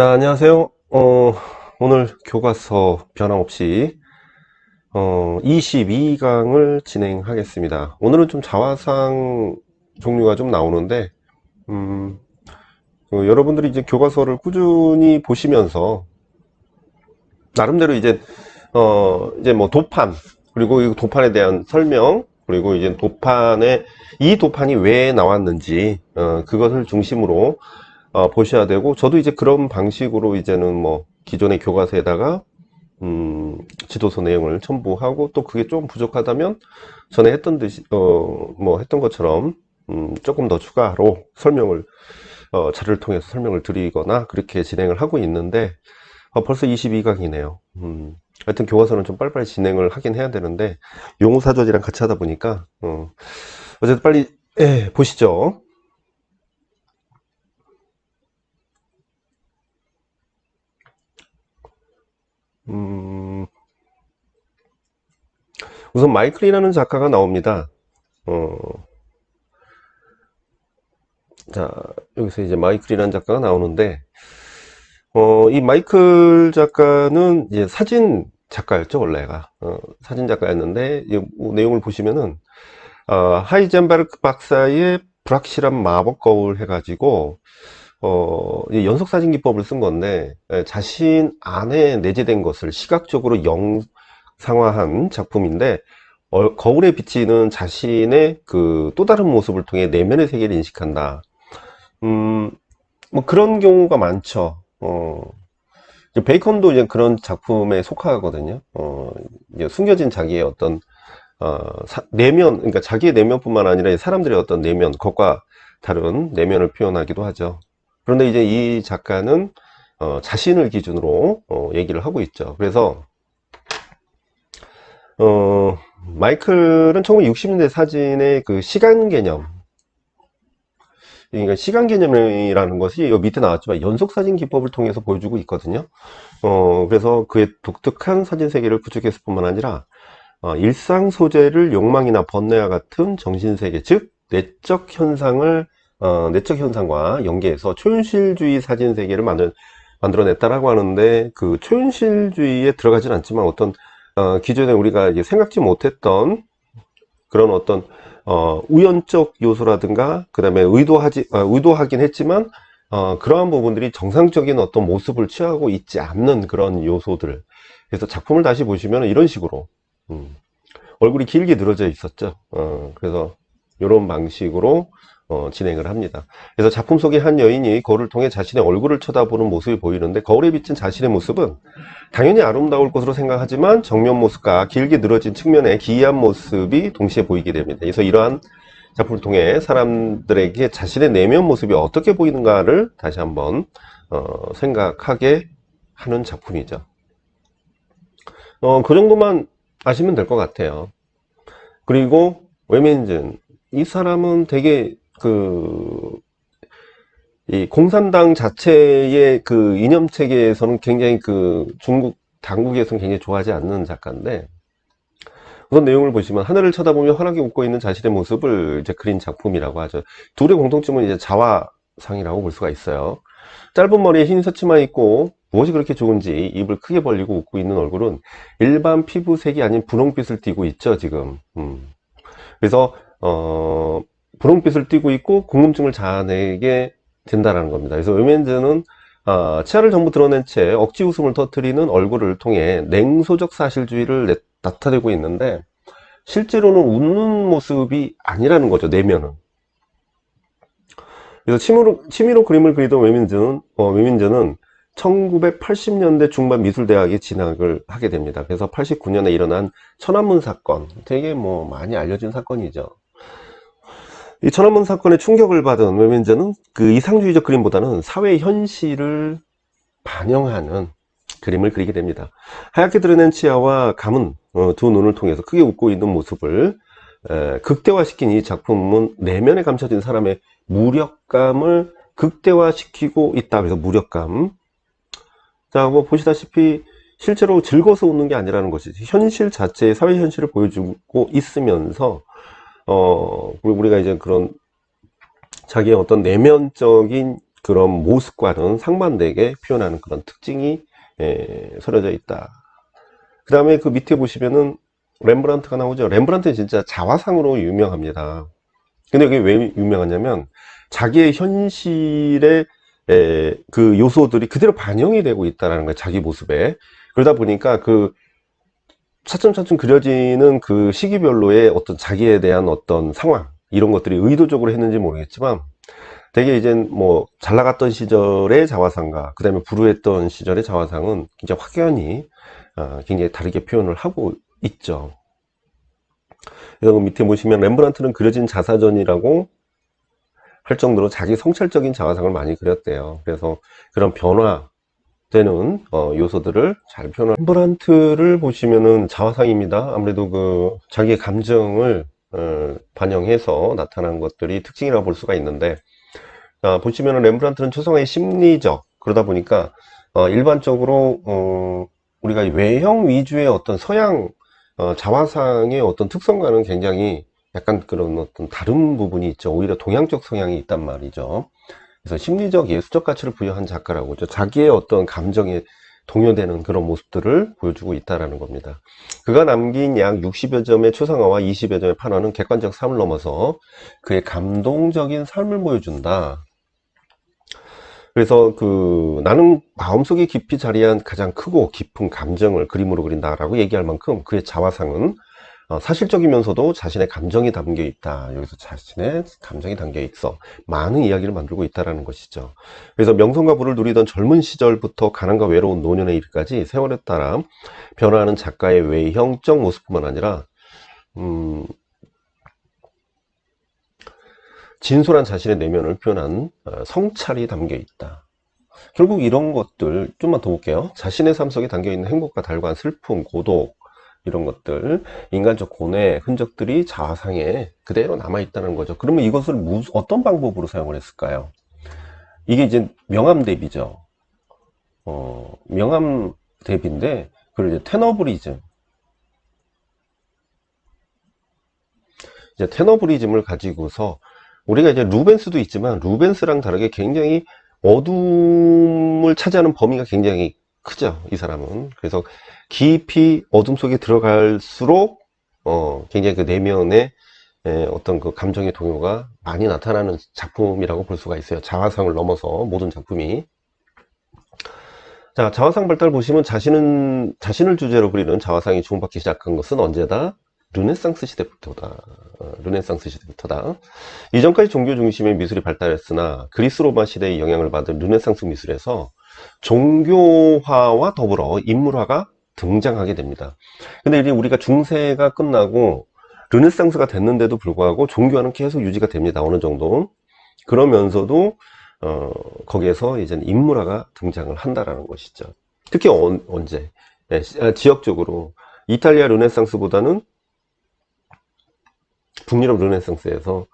자, 안녕하세요. 오늘 교과서 변함없이 22강을 진행하겠습니다. 오늘은 좀 자화상 종류가 좀 나오는데 여러분들이 이제 교과서를 꾸준히 보시면서 나름대로 이제 뭐 도판, 그리고 이 도판에 대한 설명, 그리고 이제 이 도판이 왜 나왔는지 그것을 중심으로 보셔야 되고, 저도 이제 그런 방식으로 이제는 뭐 기존의 교과서에다가 지도서 내용을 첨부하고, 또 그게 좀 부족하다면 전에 했던 듯이 뭐 했던 것처럼 조금 더 추가로 설명을 자료를 통해서 설명을 드리거나 그렇게 진행을 하고 있는데, 벌써 22강이네요. 하여튼 교과서는 좀 빨리빨리 진행을 하긴 해야 되는데, 용어사전이랑 같이 하다 보니까 어쨌든 빨리 보시죠. 음, 우선 마이클이라는 작가가 나옵니다. 어, 자, 여기서 이제 마이클이라는 작가가 나오는데, 이 마이클 작가는 이제 사진 작가였죠, 원래가. 사진 작가였는데, 이 내용을 보시면은, 하이젠베르크 박사의 불확실한 마법 거울 해가지고, 이 연속사진 기법을 쓴 건데, 자신 안에 내재된 것을 시각적으로 영상화한 작품인데, 거울에 비치는 자신의 그 또 다른 모습을 통해 내면의 세계를 인식한다. 음, 뭐 그런 경우가 많죠. 이제 베이컨도 이제 그런 작품에 속하거든요. 이제 숨겨진 자기의 어떤 내면, 그러니까 자기의 내면뿐만 아니라 사람들의 어떤 내면, 것과 다른 내면을 표현하기도 하죠. 그런데 이제 이 작가는 자신을 기준으로 얘기를 하고 있죠. 그래서 마이클은 1960년대 사진의 그 시간 개념, 그러니까 시간 개념이라는 것이 여기 밑에 나왔지만 연속 사진 기법을 통해서 보여주고 있거든요. 그래서 그의 독특한 사진 세계를 구축했을 뿐만 아니라 일상 소재를 욕망이나 번뇌와 같은 정신세계, 즉 내적 현상과 연계해서 초현실주의 사진 세계를 만들어냈다라고 하는데, 그 초현실주의에 들어가진 않지만 어떤 기존에 우리가 이제 생각지 못했던 그런 어떤 우연적 요소라든가, 그 다음에 의도하긴 했지만 그러한 부분들이 정상적인 어떤 모습을 취하고 있지 않는 그런 요소들. 그래서 작품을 다시 보시면 이런 식으로 얼굴이 길게 늘어져 있었죠. 그래서 이런 방식으로 진행을 합니다. 그래서 작품 속의 한 여인이 거울을 통해 자신의 얼굴을 쳐다보는 모습이 보이는데, 거울에 비친 자신의 모습은 당연히 아름다울 것으로 생각하지만 정면 모습과 길게 늘어진 측면의 기이한 모습이 동시에 보이게 됩니다. 그래서 이러한 작품을 통해 사람들에게 자신의 내면 모습이 어떻게 보이는가를 다시 한번 생각하게 하는 작품이죠. 그 정도만 아시면 될 것 같아요. 그리고 웨민즌, 이 사람은 되게 이 공산당 자체의 그 이념 체계에서는 굉장히 그 중국 당국에서는 굉장히 좋아하지 않는 작가인데, 우선 내용을 보시면 하늘을 쳐다보며 환하게 웃고 있는 자신의 모습을 이제 그린 작품이라고 하죠. 둘의 공통점은 이제 자화상이라고 볼 수가 있어요. 짧은 머리에 흰 셔츠만 입고 무엇이 그렇게 좋은지 입을 크게 벌리고 웃고 있는 얼굴은 일반 피부색이 아닌 분홍빛을 띠고 있죠, 지금. 그래서 분홍빛을 띠고 있고 궁금증을 자아내게 된다라는 겁니다. 그래서 음엔즈는 치아를 전부 드러낸 채 억지 웃음을 터뜨리는 얼굴을 통해 냉소적 사실주의를 나타내고 있는데, 실제로는 웃는 모습이 아니라는 거죠, 내면은. 그래서 취미로 그림을 그리던 웨민즈는 1980년대 중반 미술대학에 진학을 하게 됩니다. 그래서 89년에 일어난 천안문 사건, 되게 뭐 많이 알려진 사건이죠. 이 천안문 사건에 충격을 받은 웨민즈는 그 이상주의적 그림보다는 사회 현실을 반영하는 그림을 그리게 됩니다. 하얗게 드러낸 치아와 감은 두 눈을 통해서 크게 웃고 있는 모습을 극대화시킨 이 작품은 내면에 감춰진 사람의 무력감을 극대화시키고 있다. 그래서 무력감. 자, 뭐 보시다시피 실제로 즐거워서 웃는 게 아니라는 것이지, 현실 자체의 사회 현실을 보여주고 있으면서 그리고 우리가 이제 그런 자기의 어떤 내면적인 그런 모습과는 상반되게 표현하는 그런 특징이 서려져 있다. 그 다음에 그 밑에 보시면은 렘브란트가 나오죠. 렘브란트는 진짜 자화상으로 유명합니다. 근데 이게 왜 유명하냐면 자기의 현실의 그 요소들이 그대로 반영이 되고 있다는 거예요. 자기 모습에. 그러다 보니까 그 차츰차츰 그려지는 그 시기별로의 어떤 자기에 대한 어떤 상황 이런 것들이 의도적으로 했는지 모르겠지만 되게 이제 뭐 잘 나갔던 시절의 자화상과 그 다음에 불우했던 시절의 자화상은 굉장히 확연히 굉장히 다르게 표현을 하고 있죠. 그래서 그 밑에 보시면 렘브란트는 그려진 자사전이라고 할 정도로 자기 성찰적인 자화상을 많이 그렸대요. 그래서 그런 변화되는 요소들을 잘 표현한 렘브란트를 보시면은 자화상입니다. 아무래도 그 자기의 감정을 반영해서 나타난 것들이 특징이라고 볼 수가 있는데 보시면은 렘브란트는 초상화의 심리적 그러다 보니까 일반적으로 우리가 외형 위주의 어떤 서양 자화상의 어떤 특성과는 굉장히 약간 그런 어떤 다른 부분이 있죠. 오히려 동양적 성향이 있단 말이죠. 그래서 심리적 예술적 가치를 부여한 작가라고 하죠. 자기의 어떤 감정에 동요되는 그런 모습들을 보여주고 있다는 겁니다. 그가 남긴 약 60여 점의 초상화와 20여 점의 판화는 객관적 삶을 넘어서 그의 감동적인 삶을 보여준다. 그래서 그 나는 마음속에 깊이 자리한 가장 크고 깊은 감정을 그림으로 그린다라고 얘기할 만큼 그의 자화상은 사실적이면서도 자신의 감정이 담겨 있다. 여기서 자신의 감정이 담겨 있어 많은 이야기를 만들고 있다는 것이죠. 그래서 명성과 부를 누리던 젊은 시절부터 가난과 외로운 노년의 일까지 세월에 따라 변화하는 작가의 외형적 모습뿐만 아니라 진솔한 자신의 내면을 표현한 성찰이 담겨 있다. 결국 이런 것들 좀만 더 볼게요. 자신의 삶 속에 담겨있는 행복과 달관, 슬픔, 고독 이런 것들 인간적 고뇌 흔적들이 자화상에 그대로 남아있다는 거죠. 그러면 이것을 어떤 방법으로 사용을 했을까요? 이게 이제 명암 대비죠. 명암 대비인데 그걸 이제 테너브리즘 이제 테너브리즘을 가지고서 우리가 이제 루벤스도 있지만 루벤스랑 다르게 굉장히 어둠을 차지하는 범위가 굉장히 크죠. 이 사람은. 그래서 깊이 어둠 속에 들어갈수록 굉장히 그 내면의 어떤 그 감정의 동요가 많이 나타나는 작품이라고 볼 수가 있어요. 자화상을 넘어서 모든 작품이. 자, 자화상 발달 보시면 자신을 주제로 그리는 자화상이 주목받기 시작한 것은 언제다? 르네상스 시대부터다. 르네상스 시대부터다. 이전까지 종교 중심의 미술이 발달했으나 그리스 로마 시대의 영향을 받은 르네상스 미술에서 종교화와 더불어 인물화가 등장하게 됩니다. 근데 이제 우리가 중세가 끝나고 르네상스가 됐는데도 불구하고 종교화는 계속 유지가 됩니다. 어느 정도. 그러면서도 거기에서 이제 인물화가 등장을 한다라는 것이죠. 특히 언제? 지역적으로 이탈리아 르네상스보다는 북유럽 르네상스에서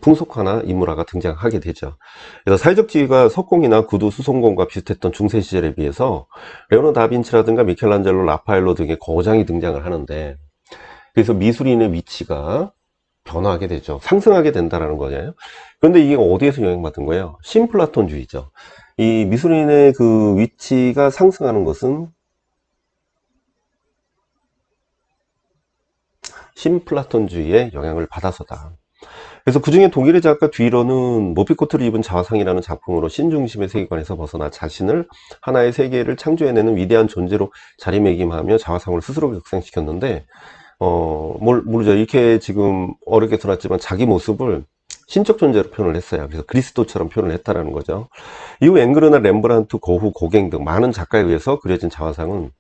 풍속화나 인물화가 등장하게 되죠. 그래서 사회적 지위가 석공이나 구두 수송공과 비슷했던 중세 시절에 비해서 레오나르도 다빈치라든가 미켈란젤로, 라파엘로 등의 거장이 등장을 하는데 그래서 미술인의 위치가 변화하게 되죠. 상승하게 된다는 거예요. 그런데 이게 어디에서 영향받은 거예요? 신플라톤주의죠. 이 미술인의 그 위치가 상승하는 것은 신플라톤주의의 영향을 받아서다. 그래서 그 중에 독일의 작가 뒤로는 모피코트를 입은 자화상이라는 작품으로 신중심의 세계관에서 벗어나 자신을 하나의 세계를 창조해내는 위대한 존재로 자리매김하며 자화상을 스스로 격상시켰는데 모르죠. 이렇게 지금 어렵게 들었지만 자기 모습을 신적 존재로 표현을 했어요. 그래서 그리스도처럼 표현을 했다라는 거죠. 이후 앵그르나 렘브란트, 고흐, 고갱 등 많은 작가에 의해서 그려진 자화상은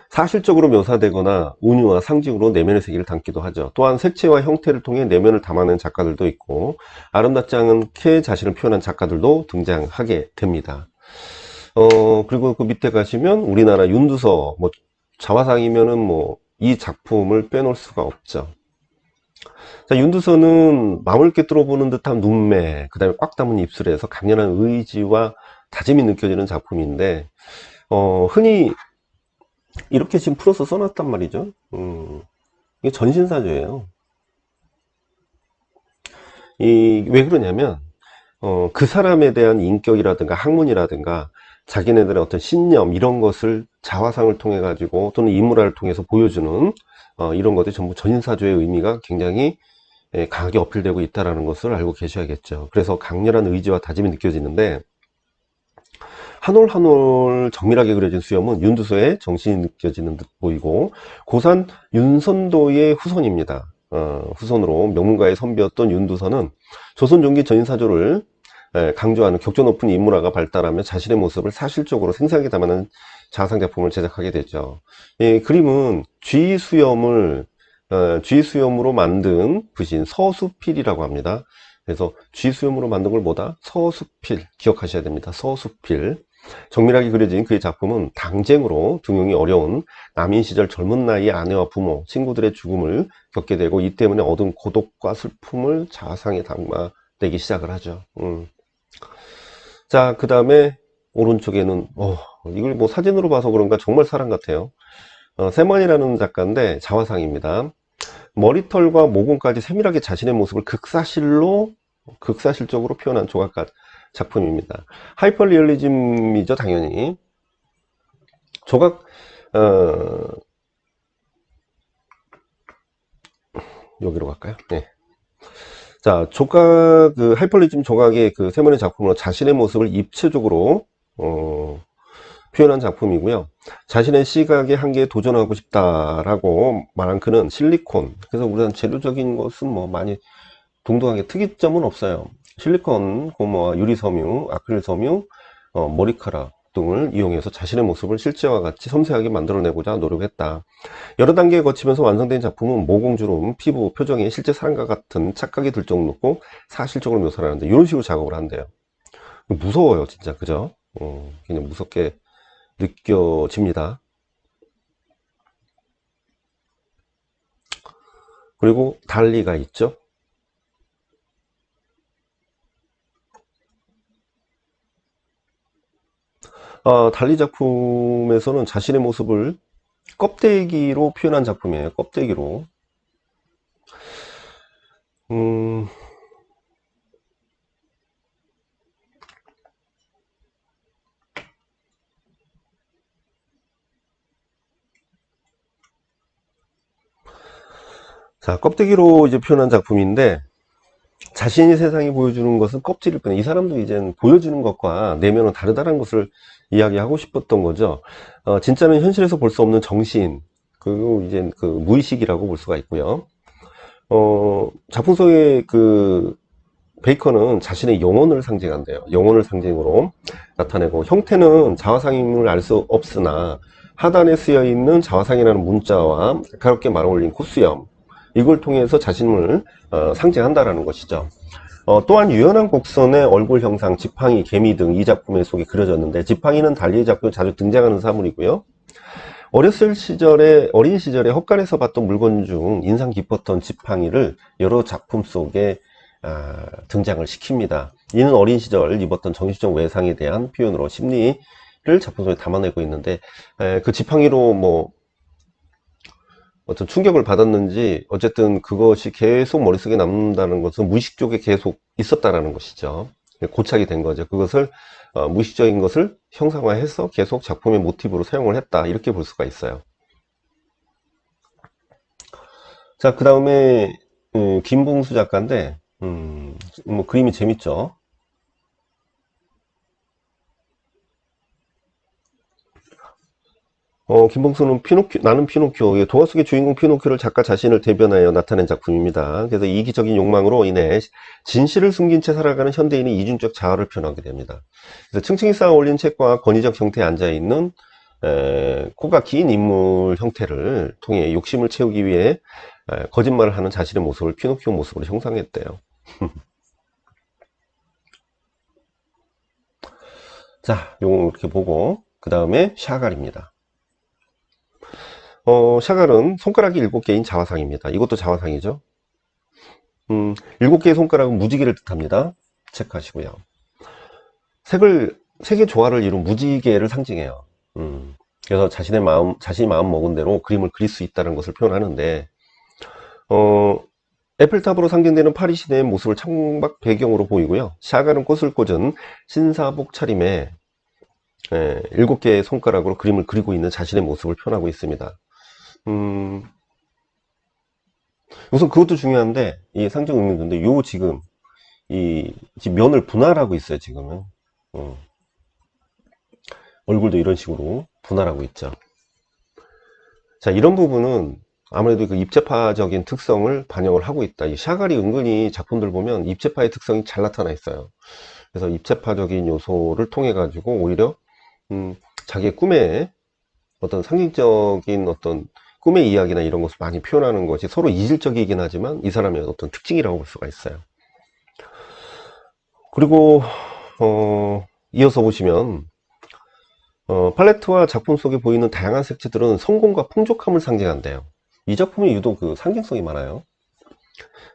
사실적으로 묘사되거나 운유와 상징으로 내면의 세계를 담기도 하죠. 또한 색채와 형태를 통해 내면을 담아낸 작가들도 있고 아름답지 않게 자신을 표현한 작가들도 등장하게 됩니다. 그리고 그 밑에 가시면 우리나라 윤두서 뭐 자화상이면은 뭐 이 작품을 빼놓을 수가 없죠. 자, 윤두서는 마음을 꿰뚫어 보는 듯한 눈매, 그 다음에 꽉 담은 입술에서 강렬한 의지와 다짐이 느껴지는 작품인데 흔히 이렇게 지금 풀어서 써놨단 말이죠. 이게 전신사조예요. 왜 그러냐면, 그 사람에 대한 인격이라든가 학문이라든가 자기네들의 어떤 신념, 이런 것을 자화상을 통해 가지고 또는 인물화를 통해서 보여주는, 이런 것들이 전부 전인사조의 의미가 굉장히 강하게 어필되고 있다는 것을 알고 계셔야겠죠. 그래서 강렬한 의지와 다짐이 느껴지는데, 한 올 한 올 정밀하게 그려진 수염은 윤두소의 정신이 느껴지는 듯 보이고, 고산 윤선도의 후손입니다. 후손으로 명문가의 선비였던 윤두선은 조선 종기 전인사조를 강조하는 격조 높은 인물화가 발달하며 자신의 모습을 사실적으로 생생하게 담아낸 자상 작품을 제작하게 되죠. 이 그림은 쥐수염으로 만든 부신 서수필이라고 합니다. 그래서 쥐수염으로 만든 걸 뭐다? 서수필, 기억하셔야 됩니다. 서수필. 정밀하게 그려진 그의 작품은 당쟁으로 등용이 어려운 남인 시절 젊은 나이에 아내와 부모, 친구들의 죽음을 겪게 되고, 이 때문에 얻은 고독과 슬픔을 자상에 담아내기 시작을 하죠. 자, 그 다음에 오른쪽에는 이걸 뭐 사진으로 봐서 그런가 정말 사람 같아요. 세먼이라는 작가인데 자화상입니다. 머리털과 모공까지 세밀하게 자신의 모습을 극사실적으로 표현한 조각가 작품입니다. 하이퍼리얼리즘이죠, 당연히. 조각, 여기로 갈까요? 네. 자, 하이퍼리즘 조각의 그 세면의 작품으로 자신의 모습을 입체적으로, 표현한 작품이고요. 자신의 시각의 한계에 도전하고 싶다라고 말한 그는 실리콘. 그래서 우리는 재료적인 것은 뭐 많이 동등하게 특이점은 없어요. 실리콘, 고무와 유리섬유, 아크릴섬유, 머리카락 등을 이용해서 자신의 모습을 실제와 같이 섬세하게 만들어내고자 노력했다. 여러 단계에 거치면서 완성된 작품은 모공주름, 피부, 표정에 실제 사람과 같은 착각이 들 정도로 높고 사실적으로 묘사를 하는데, 이런 식으로 작업을 한대요. 무서워요, 진짜. 그죠? 그냥 무섭게 느껴집니다. 그리고 달리가 있죠. 달리 작품에서는 자신의 모습을 껍데기로 표현한 작품이에요. 껍데기로. 음, 자, 껍데기로 이제 표현한 작품인데, 자신이 세상에 보여주는 것은 껍질일 뿐이에요. 이 사람도 이제 보여주는 것과 내면은 다르다는 것을 이야기하고 싶었던 거죠. 진짜는 현실에서 볼 수 없는 정신, 그리고 이제 그 무의식이라고 볼 수가 있고요. 작품 속의 그 베이컨은 자신의 영혼을 상징한대요. 영혼을 상징으로 나타내고, 형태는 자화상임을 알 수 없으나 하단에 쓰여 있는 자화상이라는 문자와 가볍게 말 올린 콧수염, 이걸 통해서 자신을 상징한다라는 것이죠. 또한 유연한 곡선의 얼굴 형상, 지팡이, 개미 등 이 작품의 속에 그려졌는데, 지팡이는 달리의 작품에 자주 등장하는 사물이고요. 어린 시절에 헛간에서 봤던 물건 중 인상 깊었던 지팡이를 여러 작품 속에 등장을 시킵니다. 이는 어린 시절 입었던 정신적 외상에 대한 표현으로 심리를 작품 속에 담아내고 있는데, 그 지팡이로 뭐 어떤 충격을 받았는지 어쨌든 그것이 계속 머릿속에 남는다는 것은 무의식 쪽에 계속 있었다라는 것이죠. 고착이 된 거죠. 그것을 무의식적인 것을 형상화해서 계속 작품의 모티브로 사용을 했다, 이렇게 볼 수가 있어요. 자, 그 다음에 김봉수 작가인데, 뭐 그림이 재밌죠. 김봉수는 나는 피노키오, 동화 속의 주인공 피노키오를 작가 자신을 대변하여 나타낸 작품입니다. 그래서 이기적인 욕망으로 인해 진실을 숨긴 채 살아가는 현대인의 이중적 자아를 표현하게 됩니다. 그래서 층층이 쌓아 올린 책과 권위적 형태에 앉아있는 코가 긴 인물 형태를 통해 욕심을 채우기 위해 거짓말을 하는 자신의 모습을 피노키오 모습으로 형상했대요. 자, 요거 이렇게 보고, 그 다음에 샤갈입니다. 샤갈은 손가락이 7개인 자화상입니다. 이것도 자화상이죠. 7개의 손가락은 무지개를 뜻합니다. 체크하시고요. 색의 조화를 이룬 무지개를 상징해요. 그래서 자신이 마음 먹은 대로 그림을 그릴 수 있다는 것을 표현하는데, 어, 에펠탑으로 상징되는 파리 시내의 모습을 창밖 배경으로 보이고요. 샤갈은 꽃을 꽂은 신사복 차림에 7개의 손가락으로 그림을 그리고 있는 자신의 모습을 표현하고 있습니다. 우선 그것도 중요한데, 이 상징 의미인데, 지금, 지금 면을 분할하고 있어요, 지금은. 얼굴도 이런 식으로 분할하고 있죠. 자, 이런 부분은 아무래도 그 입체파적인 특성을 반영을 하고 있다. 이 샤갈이 은근히 작품들 보면 입체파의 특성이 잘 나타나 있어요. 그래서 입체파적인 요소를 통해 가지고 오히려 자기의 꿈에 어떤 상징적인 어떤 꿈의 이야기나 이런 것을 많이 표현하는 것이 서로 이질적이긴 하지만 이 사람의 어떤 특징이라고 볼 수가 있어요. 그리고 이어서 보시면 팔레트와 작품 속에 보이는 다양한 색채들은 성공과 풍족함을 상징한대요. 이 작품이 유독 그 상징성이 많아요.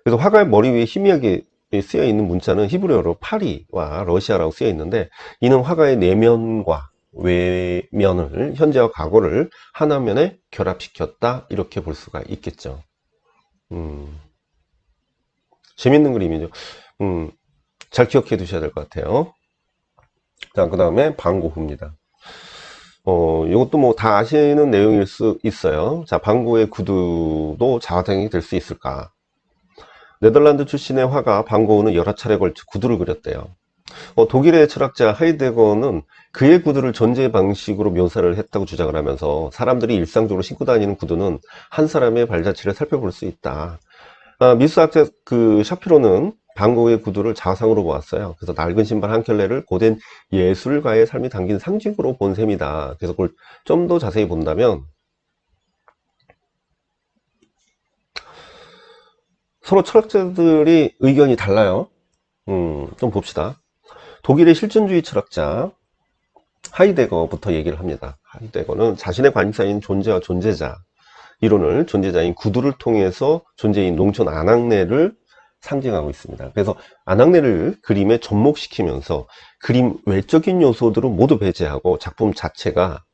그래서 화가의 머리 위에 희미하게 쓰여 있는 문자는 히브리어로 파리와 러시아라고 쓰여 있는데, 이는 화가의 내면과 외면을, 현재와 과거를 하나면에 결합시켰다, 이렇게 볼 수가 있겠죠. 재밌는 그림이죠. 잘 기억해 두셔야 될 것 같아요. 자, 그 다음에 방고흐입니다. 이것도 뭐 다 아시는 내용일 수 있어요. 자, 방고의 구두도 자화상이 될 수 있을까? 네덜란드 출신의 화가 방고흐는 여러 차례 걸쳐 구두를 그렸대요. 독일의 철학자 하이데거는 그의 구두를 존재 방식으로 묘사를 했다고 주장을 하면서, 사람들이 일상적으로 신고 다니는 구두는 한 사람의 발자취를 살펴볼 수 있다. 미술학자 그 샤피로는 방고흐의 구두를 자상으로 보았어요. 그래서 낡은 신발 한 켤레를 고된 예술가의 삶이 담긴 상징으로 본 셈이다. 그래서 그걸 좀 더 자세히 본다면, 서로 철학자들이 의견이 달라요. 좀 봅시다. 독일의 실존주의 철학자 하이데거부터 얘기를 합니다. 하이데거는 자신의 관심사인 존재와 존재자 이론을 존재자인 구두를 통해서 존재인 농촌 아낙네를 상징하고 있습니다. 그래서 아낙네를 그림에 접목시키면서 그림 외적인 요소들은 모두 배제하고 작품 자체가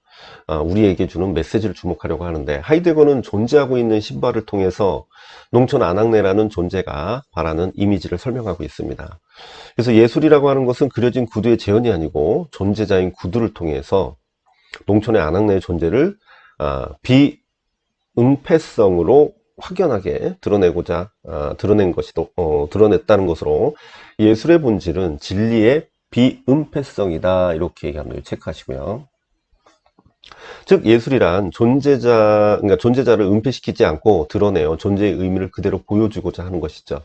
우리에게 주는 메시지를 주목하려고 하는데, 하이데거는 존재하고 있는 신발을 통해서 농촌 아낙네라는 존재가 바라는 이미지를 설명하고 있습니다. 그래서 예술이라고 하는 것은 그려진 구두의 재현이 아니고 존재자인 구두를 통해서 농촌의 아낙네의 존재를 비응폐성으로 확연하게 드러냈다는 것으로, 예술의 본질은 진리의 비응폐성이다, 이렇게 얘기합니다. 체크하시고요. 즉 예술이란 그러니까 존재자를 은폐시키지 않고 드러내어 존재의 의미를 그대로 보여주고자 하는 것이죠.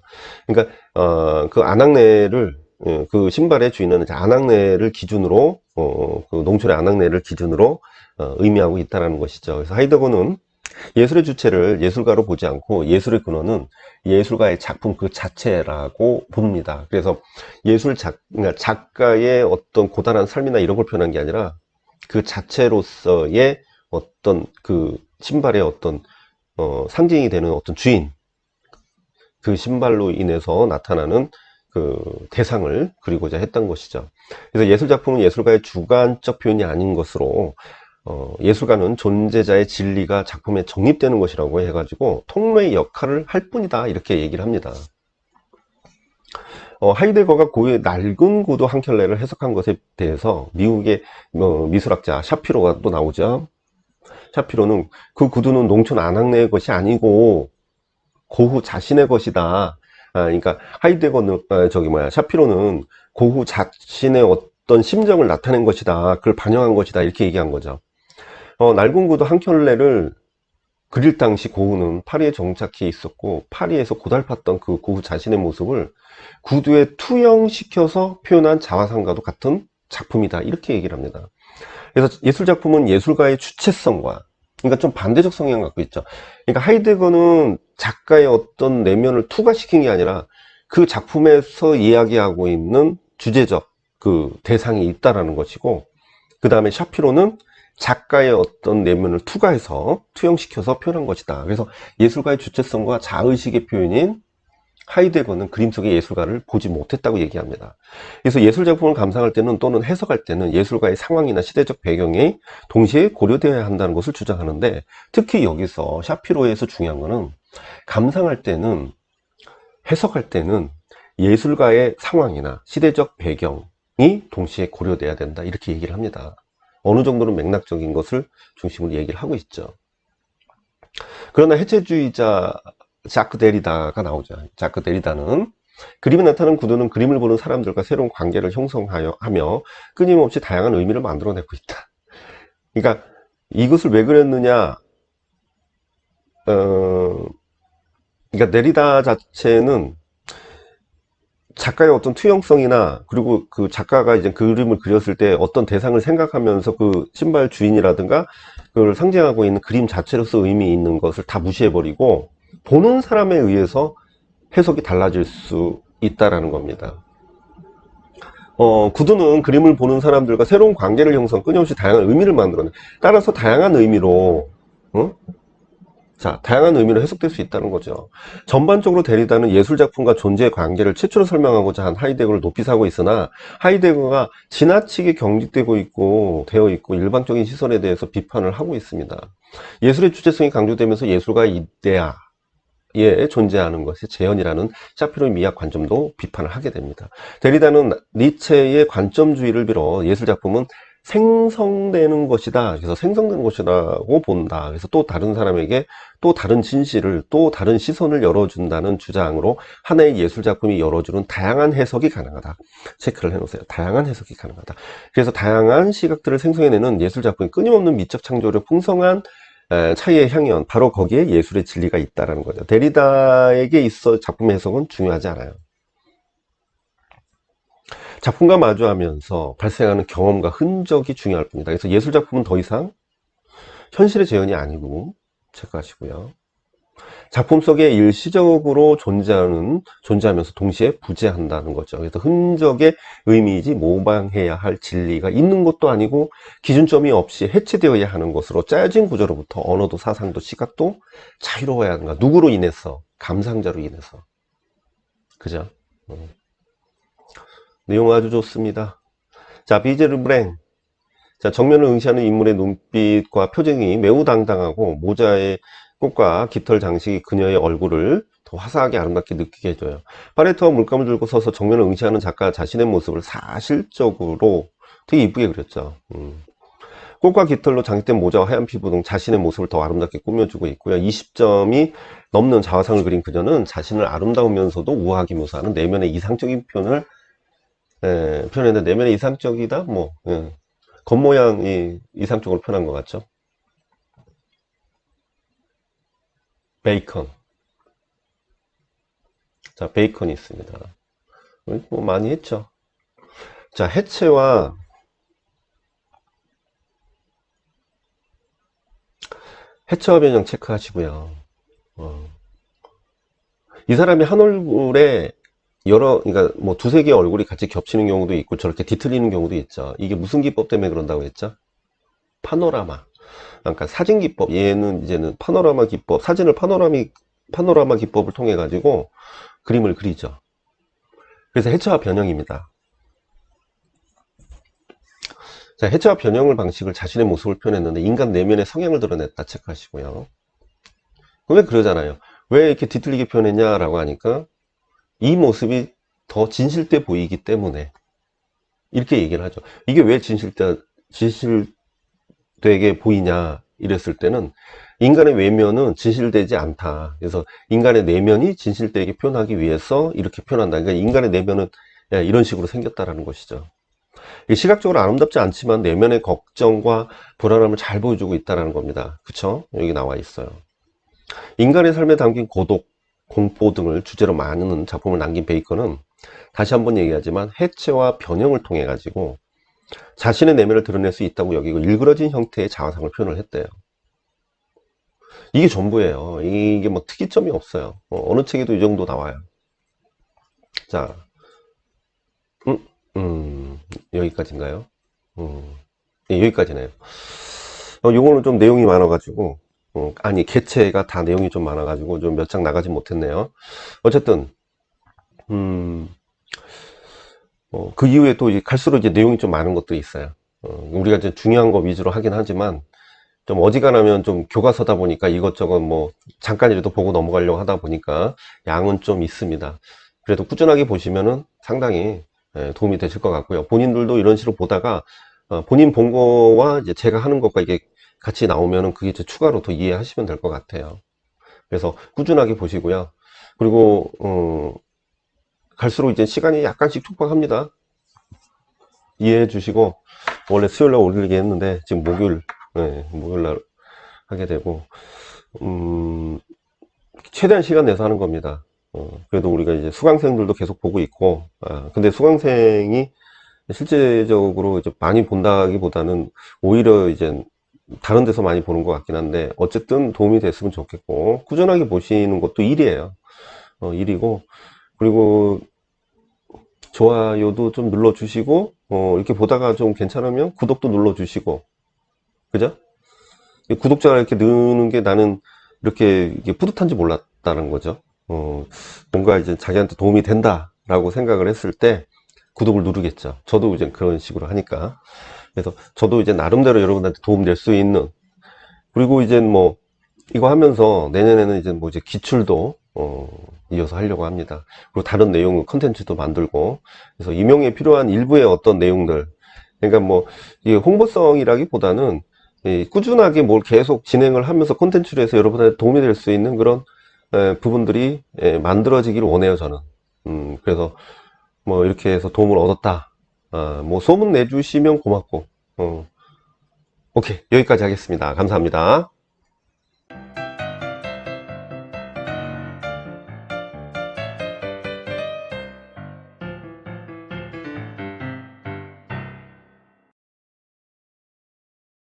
그러니까 그 아낙네를, 그 신발의 주인은 아낙네를 기준으로, 그 농촌의 아낙네를 기준으로 의미하고 있다는 것이죠. 그래서 하이데거는 예술의 주체를 예술가로 보지 않고 예술의 근원은 예술가의 작품 그 자체라고 봅니다. 그래서 그러니까 작가의 어떤 고단한 삶이나 이런 걸 표현한 게 아니라 그 자체로서의 어떤 그 신발의 어떤 상징이 되는 어떤 주인, 그 신발로 인해서 나타나는 그 대상을 그리고자 했던 것이죠. 그래서 예술작품은 예술가의 주관적 표현이 아닌 것으로, 예술가는 존재자의 진리가 작품에 정립되는 것이라고 해가지고 통로의 역할을 할 뿐이다, 이렇게 얘기를 합니다. 하이데거가 고유의 낡은 구두 한 켤레를 해석한 것에 대해서 미국의 미술학자 샤피로가 또 나오죠. 샤피로는 그 구두는 농촌 아낙네의 것이 아니고 고흐 자신의 것이다. 그러니까 하이데거는 샤피로는 고흐 자신의 어떤 심정을 나타낸 것이다, 그걸 반영한 것이다, 이렇게 얘기한 거죠. 낡은 구두 한 켤레를 그릴 당시 고흐는 파리에 정착해 있었고, 파리에서 고달팠던 그 고흐 자신의 모습을 구두에 투영시켜서 표현한 자화상과도 같은 작품이다, 이렇게 얘기를 합니다. 그래서 예술작품은 예술가의 주체성과, 그러니까 좀 반대적 성향을 갖고 있죠. 그러니까 하이데거는 작가의 어떤 내면을 투과시킨 게 아니라 그 작품에서 이야기하고 있는 주제적 그 대상이 있다라는 것이고, 그 다음에 샤피로는 작가의 어떤 내면을 투영시켜서 표현한 것이다. 그래서 예술가의 주체성과 자의식의 표현인 하이데거는 그림 속의 예술가를 보지 못했다고 얘기합니다. 그래서 예술작품을 감상할 때는 또는 해석할 때는 예술가의 상황이나 시대적 배경이 동시에 고려되어야 한다는 것을 주장하는데, 특히 여기서 샤피로에서 중요한 거는 감상할 때는 해석할 때는 예술가의 상황이나 시대적 배경이 동시에 고려돼야 된다, 이렇게 얘기를 합니다. 어느 정도는 맥락적인 것을 중심으로 얘기를 하고 있죠. 그러나 해체주의자 자크 데리다가 나오죠. 자크 데리다는 그림에 나타나는 구도는 그림을 보는 사람들과 새로운 관계를 형성하며 끊임없이 다양한 의미를 만들어내고 있다. 그러니까 이것을 왜 그랬느냐, 그러니까 데리다 자체는 작가의 어떤 투영성이나, 그리고 그 작가가 이제 그림을 그렸을 때 어떤 대상을 생각하면서 그 신발 주인이라든가 그걸 상징하고 있는 그림 자체로서 의미 있는 것을 다 무시해버리고 보는 사람에 의해서 해석이 달라질 수 있다라는 겁니다. 구두는 그림을 보는 사람들과 새로운 관계를 형성, 끊임없이 다양한 의미를 만들어내. 따라서 다양한 의미로, 어? 자, 다양한 의미로 해석될 수 있다는 거죠. 전반적으로 데리다는 예술작품과 존재의 관계를 최초로 설명하고자 한 하이데거를 높이 사고 있으나, 하이데거가 지나치게 되어 있고 일방적인 시선에 대해서 비판을 하고 있습니다. 예술의 주체성이 강조되면서 예술가의 이데아에 존재하는 것이 재현이라는 샤피로의 미학 관점도 비판을 하게 됩니다. 데리다는 니체의 관점주의를 빌어 예술작품은 생성되는 것이다. 그래서 생성되는 것이라고 본다. 그래서 또 다른 사람에게 또 다른 진실을, 또 다른 시선을 열어준다는 주장으로 하나의 예술작품이 열어주는 다양한 해석이 가능하다. 체크를 해놓으세요. 다양한 해석이 가능하다. 그래서 다양한 시각들을 생성해내는 예술작품이 끊임없는 미적 창조력, 풍성한 차이의 향연, 바로 거기에 예술의 진리가 있다는 거죠. 데리다에게 있어 작품의 해석은 중요하지 않아요. 작품과 마주하면서 발생하는 경험과 흔적이 중요할 뿐이다. 그래서 예술작품은 더 이상 현실의 재현이 아니고, 체크하시고요. 작품 속에 일시적으로 존재하면서 동시에 부재한다는 거죠. 그래서 흔적의 의미이지 모방해야 할 진리가 있는 것도 아니고 기준점이 없이 해체되어야 하는 것으로 짜여진 구조로부터 언어도 사상도 시각도 자유로워야 하는가. 누구로 인해서? 감상자로 인해서. 그죠? 내용 아주 좋습니다. 자, 비제르브랭. 자, 정면을 응시하는 인물의 눈빛과 표정이 매우 당당하고 모자의 꽃과 깃털 장식이 그녀의 얼굴을 더 화사하게 아름답게 느끼게 해줘요. 팔레트와 물감을 들고 서서 정면을 응시하는 작가 자신의 모습을 사실적으로 되게 이쁘게 그렸죠. 꽃과 깃털로 장식된 모자와 하얀 피부 등 자신의 모습을 더 아름답게 꾸며주고 있고요. 20점이 넘는 자화상을 그린 그녀는 자신을 아름다우면서도 우아하게 묘사하는 내면의 이상적인 표현을 표현했는데, 내면의 이상적이다? 겉모양이 이상적으로 표현한 것 같죠? 베이컨. 자, 베이컨이 있습니다. 뭐 많이 했죠. 자, 해체와 변형 체크하시고요. 이 사람이 한 얼굴에 그러니까 뭐 두세 개의 얼굴이 같이 겹치는 경우도 있고 저렇게 뒤틀리는 경우도 있죠. 이게 무슨 기법 때문에 그런다고 했죠? 파노라마. 그러니까 사진 기법. 얘는 이제는 파노라마 기법, 사진을 파노라마 기법을 통해 가지고 그림을 그리죠. 그래서 해체와 변형입니다. 자, 해체와 변형을 방식을 자신의 모습을 표현했는데 인간 내면의 성향을 드러냈다 체크하시고요. 왜 그러잖아요. 왜 이렇게 뒤틀리게 표현했냐라고 하니까 이 모습이 더 진실돼 보이기 때문에 이렇게 얘기를 하죠. 이게 왜 진실되게 보이냐 이랬을 때는 인간의 외면은 진실되지 않다. 그래서 인간의 내면이 진실되게 표현하기 위해서 이렇게 표현한다. 그러니까 인간의 내면은 이런 식으로 생겼다라는 것이죠. 시각적으로 아름답지 않지만 내면의 걱정과 불안함을 잘 보여주고 있다는 겁니다. 그쵸? 여기 나와 있어요. 인간의 삶에 담긴 고독, 공포 등을 주제로 많은 작품을 남긴 베이컨은 다시 한번 얘기하지만 해체와 변형을 통해 가지고 자신의 내면을 드러낼 수 있다고 여기고 일그러진 형태의 자화상을 표현을 했대요. 이게 전부예요. 이게 뭐 특이점이 없어요. 어느 책에도 이 정도 나와요. 자, 여기까지인가요? 예, 여기까지네요. 요거는 좀 내용이 많아가지고, 아니, 개체가 다 내용이 좀 많아가지고, 좀 몇 장 나가지 못했네요. 어쨌든, 그 이후에 또 갈수록 이제 내용이 좀 많은 것도 있어요. 우리가 이제 중요한 거 위주로 하긴 하지만, 좀 어지간하면 좀 교과서다 보니까 이것저것 뭐 잠깐이라도 보고 넘어가려고 하다 보니까 양은 좀 있습니다. 그래도 꾸준하게 보시면은 상당히 도움이 되실 것 같고요. 본인들도 이런 식으로 보다가 본인 본 거와 이제 제가 하는 것과 이게 같이 나오면은 그게 이제 추가로 더 이해하시면 될 것 같아요. 그래서 꾸준하게 보시고요. 그리고 갈수록 이제 시간이 약간씩 촉박합니다. 이해해 주시고, 원래 수요일날 올리게 했는데 지금 목요일날 하게 되고, 최대한 시간 내서 하는 겁니다. 그래도 우리가 이제 수강생들도 계속 보고 있고, 근데 수강생이 실제적으로 이제 많이 본다기보다는 오히려 이제 다른 데서 많이 보는 것 같긴 한데, 어쨌든 도움이 됐으면 좋겠고, 꾸준하게 보시는 것도 일이에요. 일이고, 그리고 좋아요도 좀 눌러주시고, 이렇게 보다가 좀 괜찮으면 구독도 눌러주시고, 그죠? 이 구독자가 이렇게 느는 게 나는 이렇게 이게 뿌듯한지 몰랐다는 거죠. 뭔가 이제 자기한테 도움이 된다라고 생각을 했을 때 구독을 누르겠죠. 저도 이제 그런 식으로 하니까. 그래서 저도 이제 나름대로 여러분한테 도움 될 수 있는, 그리고 이제 뭐 이거 하면서 내년에는 이제 뭐 이제 기출도 이어서 하려고 합니다. 그리고 다른 내용 컨텐츠도 만들고, 그래서 임용에 필요한 일부의 어떤 내용들, 그러니까 뭐 이게 홍보성이라기보다는 이 꾸준하게 뭘 계속 진행을 하면서 콘텐츠로 해서 여러분한테 도움이 될 수 있는 그런 부분들이 만들어지기를 원해요, 저는. 그래서 뭐 이렇게 해서 도움을 얻었다, 뭐 소문 내주시면 고맙고, 오케이, 여기까지 하겠습니다. 감사합니다.